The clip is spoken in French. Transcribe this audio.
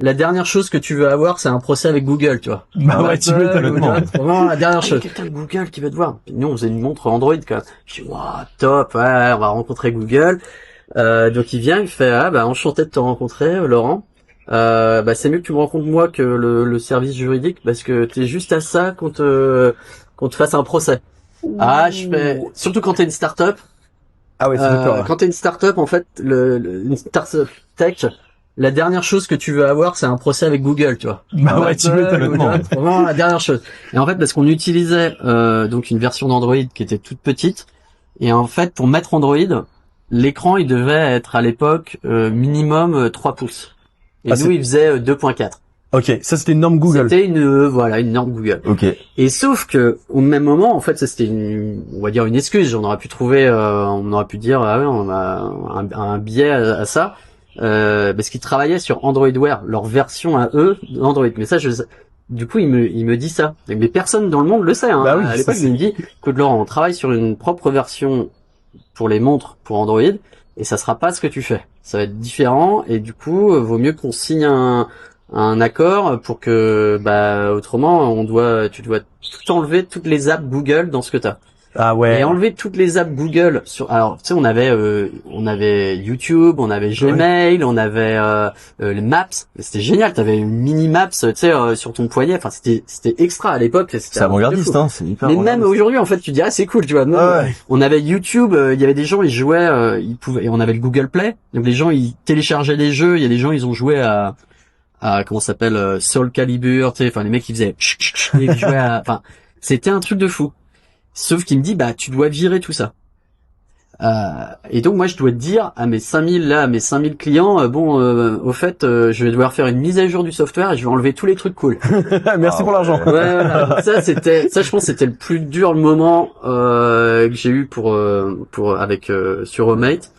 la dernière chose que tu veux avoir, c'est un procès avec Google, tu vois. Bah ouais, tu m'étonnes. C'est vraiment la dernière chose. Quelqu'un de Google qui veut te voir. Puis nous, on faisait une montre Android, quand même. Je dis, waouh, top, ouais, on va rencontrer Google. Donc il vient, il fait, ah, bah, enchanté de te rencontrer, Laurent. Bah, c'est mieux que tu me rencontres moi que le service juridique, parce que t'es juste à ça qu'on te fasse un procès. Ah, je fais, surtout quand t'es une start-up. Ah ouais, ça fait peur. Quand t'es une start-up, en fait, une start-up tech, la dernière chose que tu veux avoir, c'est un procès avec Google, tu vois. Bah ouais, tu m'étonnes. C'est vraiment la dernière chose. Et en fait, parce qu'on utilisait donc une version d'Android qui était toute petite, et en fait, pour mettre Android, l'écran il devait être à l'époque minimum 3 pouces. Et nous, il faisait 2.4. Ok, ça c'était une norme Google. C'était une norme Google. Ok. Et sauf que au même moment, en fait, ça c'était on va dire une excuse. On aurait pu trouver, on aurait pu dire, ah ouais, on a un biais à ça, parce qu'ils travaillaient sur Android Wear, leur version à eux d'Android. Mais ça, du coup, il me dit ça. Mais personne dans le monde le sait. Hein. Bah oui, à l'époque, il me dit, écoute Laurent, on travaille sur une propre version pour les montres pour Android, et ça sera pas ce que tu fais. Ça va être différent, et du coup, vaut mieux qu'on signe un accord pour que, bah, autrement, tu dois tout enlever, toutes les apps Google dans ce que t'as. Ah ouais. Et enlever toutes les apps Google alors, tu sais, on avait YouTube, on avait Gmail, on avait, les Maps. C'était génial. T'avais une mini Maps, tu sais, sur ton poignet. Enfin, c'était extra à l'époque. C'est avant-gardiste, hein. C'est hyper. Mais même aujourd'hui, en fait, tu dirais, c'est cool, tu vois. Ouais. On avait YouTube, il y avait des gens, ils jouaient, et on avait le Google Play. Donc les gens, ils téléchargeaient des jeux. Il y a des gens, ils ont joué à comment ça s'appelle, Soul Calibur, tu sais, enfin les mecs qui faisaient ils jouaient enfin c'était un truc de fou. Sauf qu'il me dit bah tu dois virer tout ça. Et donc moi je dois te dire à mes 5000 clients au fait je vais devoir faire une mise à jour du software et je vais enlever tous les trucs cool. Merci pour l'argent. Ouais, voilà. Ça je pense c'était le plus dur moment que j'ai eu pour avec sur Homemate.